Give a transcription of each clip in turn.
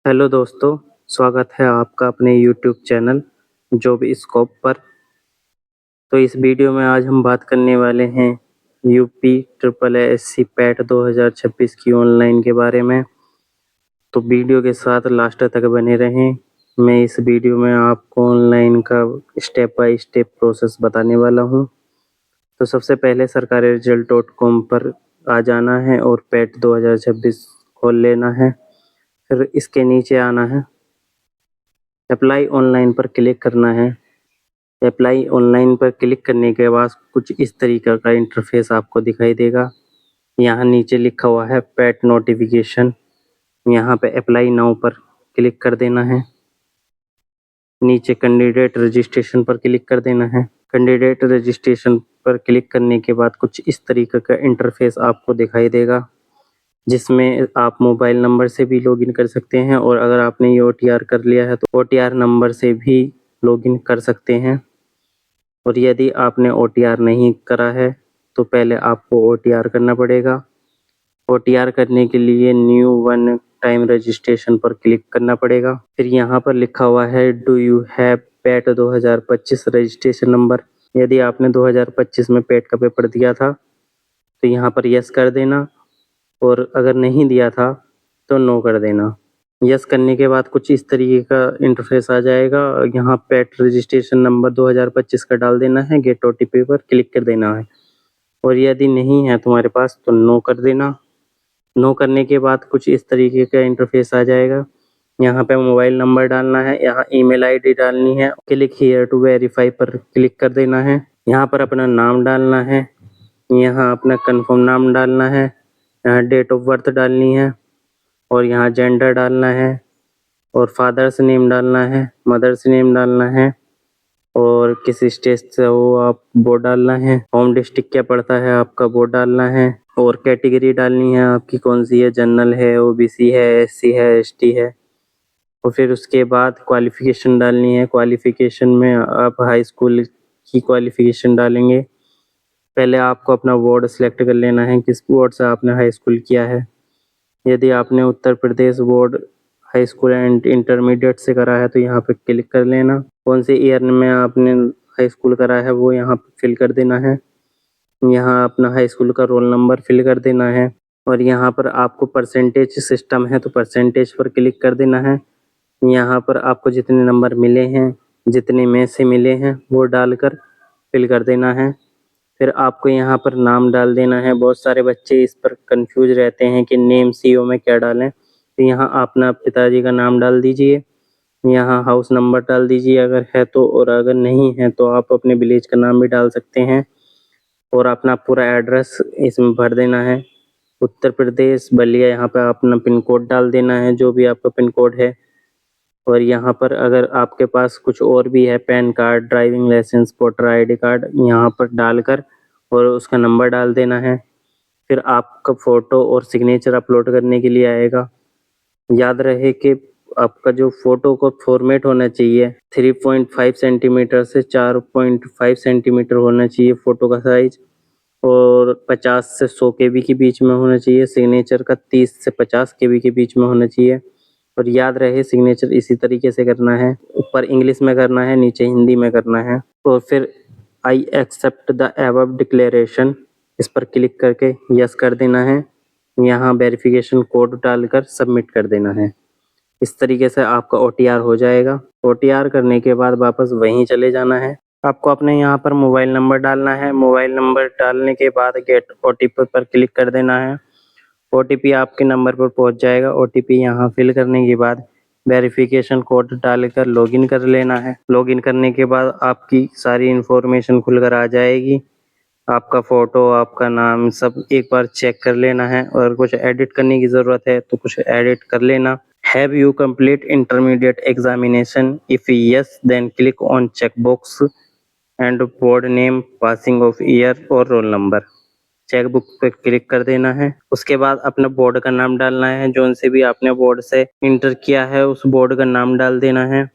Hello दोस्तों, स्वागत है आपका अपने यूट्यूब चैनल जॉब स्कोप पर। तो इस वीडियो में आज हम बात करने वाले हैं यूपी ट्रिपल एससी पैट 2026 की ऑनलाइन के बारे में। तो वीडियो के साथ लास्ट तक बने रहें। मैं इस वीडियो में आपको ऑनलाइन का स्टेप बाय स्टेप प्रोसेस बताने वाला हूं। तो सबसे पहले सरकारी रिजल्ट .com पर आ जाना है और पैट 2026 खोल लेना है। फिर इसके नीचे आना है, अप्लाई ऑनलाइन पर क्लिक करना है। अप्लाई ऑनलाइन पर क्लिक करने के बाद कुछ इस तरीके का इंटरफेस आपको दिखाई देगा। यहाँ नीचे लिखा हुआ है पैट नोटिफिकेशन। यहाँ पे अप्लाई नाउ पर क्लिक कर देना है। नीचे कैंडिडेट रजिस्ट्रेशन पर क्लिक कर देना है। कैंडिडेट रजिस्ट्रेशन पर क्लिक करने के बाद कुछ इस तरीके का इंटरफेस आपको दिखाई देगा, जिसमें आप मोबाइल नंबर से भी लॉगिन कर सकते हैं और अगर आपने ये OTR कर लिया है तो OTR नंबर से भी लॉगिन कर सकते हैं। और यदि आपने OTR नहीं करा है तो पहले आपको OTR करना पड़ेगा। OTR करने के लिए न्यू वन टाइम रजिस्ट्रेशन पर क्लिक करना पड़ेगा। फिर यहाँ पर लिखा हुआ है do you have PAT 2025 registration number. यदि आपने 2025 में पैट का पेपर दिया था तो यहाँ पर यस कर देना, और अगर नहीं दिया था तो नो कर देना। यस करने के बाद कुछ इस तरीके का इंटरफेस आ जाएगा। यहाँ पैट रजिस्ट्रेशन नंबर 2025 का डाल देना है, गेट OTP पर क्लिक कर देना है, और यदि नहीं है तुम्हारे पास तो नो कर देना। नो करने के बाद कुछ इस तरीके का इंटरफेस आ जाएगा। यहाँ पे मोबाइल नंबर डालना है, यहाँ email ID डालनी है। क्लिक हियर टू वेरीफाई पर क्लिक कर देना है। यहाँ पर अपना नाम डालना है, यहाँ अपना कंफर्म नाम डालना है, यहाँ डेट ऑफ बर्थ डालनी है, और यहाँ जेंडर डालना है, और फादर्स नेम डालना है, मदर्स नेम डालना है, और किस स्टेट से हो आप वो डालना है। होम डिस्ट्रिक्ट क्या पड़ता है आपका वो डालना है, और कैटेगरी डालनी है आपकी कौन सी है, जनरल है, OBC है, SC है, ST है। और फिर उसके बाद क्वालिफिकेशन डालनी है। क्वालिफिकेशन में आप हाई स्कूल की क्वालिफिकेशन डालेंगे। पहले आपको अपना बोर्ड सेलेक्ट कर लेना है, किस बोर्ड से आपने हाई स्कूल किया है। यदि आपने Uttar Pradesh board high school and intermediate से करा है तो यहाँ पे क्लिक कर लेना। कौन से ईयर में आपने हाई स्कूल करा है वो यहाँ पे फिल कर देना है। यहाँ अपना हाई स्कूल का रोल नंबर फिल कर देना है, और यहाँ पर आपको परसेंटेज सिस्टम है तो परसेंटेज पर क्लिक कर देना है। यहाँ पर आपको जितने नंबर मिले हैं, जितने में से मिले हैं वो डालकर फिल कर देना है। फिर आपको यहाँ पर नाम डाल देना है। बहुत सारे बच्चे इस पर कंफ्यूज रहते हैं कि नेम CO में क्या डालें, तो यहाँ अपना पिताजी का नाम डाल दीजिए। यहाँ हाउस नंबर डाल दीजिए अगर है तो, और अगर नहीं है तो आप अपने विलेज का नाम भी डाल सकते हैं, और अपना पूरा एड्रेस इसमें भर देना है। उत्तर प्रदेश बलिया, यहाँ पर अपना पिन कोड डाल देना है, जो भी आपका पिन कोड है। और यहाँ पर अगर आपके पास कुछ और भी है, PAN card, driving licence, voter ID card, यहाँ पर डालकर और उसका नंबर डाल देना है। फिर आपका फ़ोटो और सिग्नेचर अपलोड करने के लिए आएगा। याद रहे कि आपका जो फ़ोटो का फॉर्मेट होना चाहिए 3.5 सेंटीमीटर से 4.5 सेंटीमीटर होना चाहिए फ़ोटो का साइज़, और 50 से 100 KB के बीच में होना चाहिए। सिग्नेचर का 30 से 50 KB के बीच में होना चाहिए। और याद रहे सिग्नेचर इसी तरीके से करना है, ऊपर इंग्लिश में करना है, नीचे हिंदी में करना है। और फिर I accept the above declaration, इस पर क्लिक करके यस कर देना है। यहाँ वेरिफिकेशन कोड डालकर सबमिट कर देना है। इस तरीके से आपका OTR हो जाएगा। OTR करने के बाद वापस वहीं चले जाना है। आपको अपने यहाँ पर मोबाइल नंबर डालना है। मोबाइल नंबर डालने के बाद गेट OTP पर क्लिक कर देना है। OTP आपके नंबर पर पहुँच जाएगा। OTP यहाँ फिल करने के बाद वेरिफिकेशन कोड डालकर लॉगिन कर लेना है। लॉगिन करने के बाद आपकी सारी इन्फॉर्मेशन खुलकर आ जाएगी। आपका फ़ोटो, आपका नाम सब एक बार चेक कर लेना है, और कुछ एडिट करने की ज़रूरत है तो कुछ एडिट कर लेना। Have you complete intermediate examination? If yes then click on check box and board name, passing of year और रोल नंबर। चेक बुक पे क्लिक कर देना है। उसके बाद अपना बोर्ड का नाम डालना है, जो से भी आपने बोर्ड से इंटर किया है उस बोर्ड का नाम डाल देना है,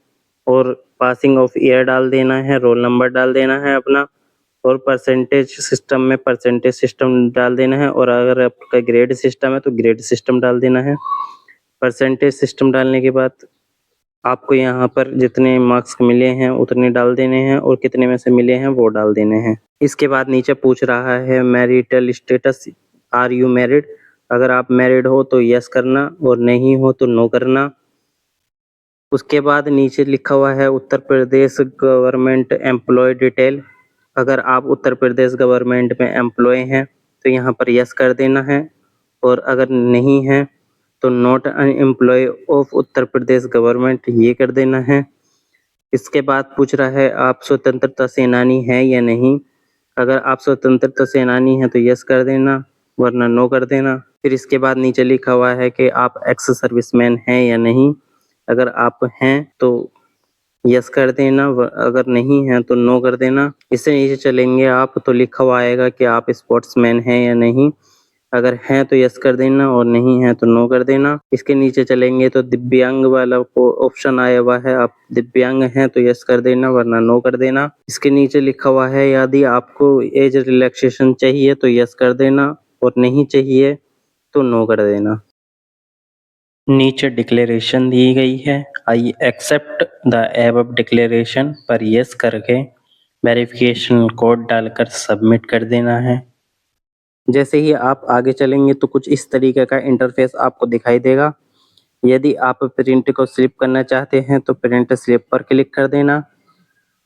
और पासिंग ऑफ ईयर डाल देना है, रोल नंबर डाल देना है अपना, और परसेंटेज सिस्टम में परसेंटेज सिस्टम डाल देना है, और अगर आपका ग्रेड सिस्टम है तो ग्रेड सिस्टम डाल देना है। परसेंटेज सिस्टम डालने के बाद आपको यहाँ पर जितने मार्क्स मिले हैं उतने डाल देने हैं और कितने में से मिले हैं वो डाल देने हैं। इसके बाद नीचे पूछ रहा है marital status, are you married? अगर आप मैरिड हो तो यस करना और नहीं हो तो नो करना। उसके बाद नीचे लिखा हुआ है उत्तर प्रदेश गवर्नमेंट एम्प्लॉय डिटेल। अगर आप उत्तर प्रदेश गवर्नमेंट में एम्प्लॉय हैं तो यहाँ पर यस कर देना है और अगर नहीं है तो not an employ of Uttar Pradesh government ये कर देना है। इसके बाद पूछ रहा है आप स्वतंत्रता सेनानी हैं या नहीं? अगर आप स्वतंत्रता सेनानी हैं तो यस कर देना वरना नो कर देना। फिर इसके बाद नीचे लिखा हुआ है कि आप एक्स सर्विसमैन हैं या नहीं? अगर आप हैं तो यस कर देना, अगर नहीं है तो नो कर देना। इससे नीचे चलेंगे आप तो लिखा हुआ आएगा कि आप स्पोर्ट्समैन हैं या नहीं। अगर हैं तो यस कर देना और नहीं है तो नो कर देना। इसके नीचे चलेंगे तो दिव्यांग वाला ऑप्शन आया हुआ है, आप दिव्यांग हैं तो यस कर देना वरना नो कर देना। इसके नीचे लिखा हुआ है यदि आपको एज रिलैक्सेशन चाहिए तो यस कर देना और नहीं चाहिए तो नो कर देना। नीचे डिक्लेरेशन दी गई है, I accept the above declaration पर यस करके वेरिफिकेशन कोड डालकर सबमिट कर देना है। जैसे ही आप आगे चलेंगे तो कुछ इस तरीके का इंटरफेस आपको दिखाई देगा। यदि आप प्रिंट को स्लिप करना चाहते हैं तो प्रिंट स्लिप पर क्लिक कर देना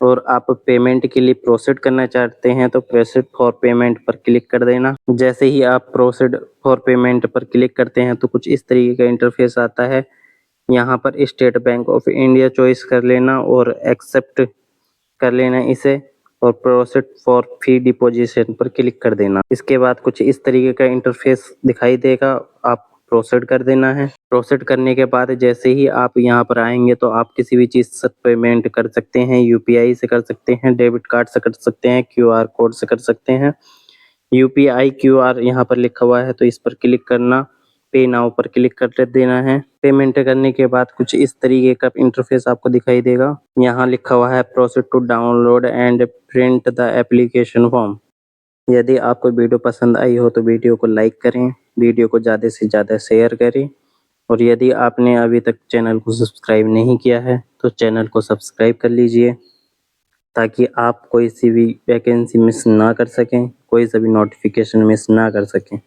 और आप पेमेंट के लिए प्रोसीड करना चाहते हैं तो प्रोसीड फॉर पेमेंट पर क्लिक कर देना। जैसे ही आप प्रोसीड फॉर पेमेंट पर क्लिक करते हैं तो कुछ इस तरीके का इंटरफेस आता है। यहाँ पर state bank of India choice कर लेना और एक्सेप्ट कर लेना इसे और प्रोसीड फॉर फी डिपोजिशन पर क्लिक कर देना। इसके बाद कुछ इस तरीके का इंटरफेस दिखाई देगा, आप प्रोसीड कर देना है। प्रोसीड करने के बाद जैसे ही आप यहाँ पर आएंगे तो आप किसी भी चीज़ से पेमेंट कर सकते हैं, यूपीआई से कर सकते हैं, डेबिट कार्ड से कर सकते हैं, क्यूआर कोड से कर सकते हैं। यूपीआई क्यूआर यहाँ पर लिखा हुआ है तो इस पर क्लिक करना, पे नाउ पर क्लिक कर देना है। पेमेंट करने के बाद कुछ इस तरीके का इंटरफेस आपको दिखाई देगा। यहाँ लिखा हुआ है proceed to download and print the application form. यदि आपको वीडियो पसंद आई हो तो वीडियो को लाइक करें, वीडियो को ज़्यादा से ज़्यादा शेयर करें और यदि आपने अभी तक चैनल को सब्सक्राइब नहीं किया है तो चैनल को सब्सक्राइब कर लीजिए ताकि आप कोई सी भी वैकेंसी मिस ना कर सकें, कोई सा भी नोटिफिकेशन मिस ना कर सकें।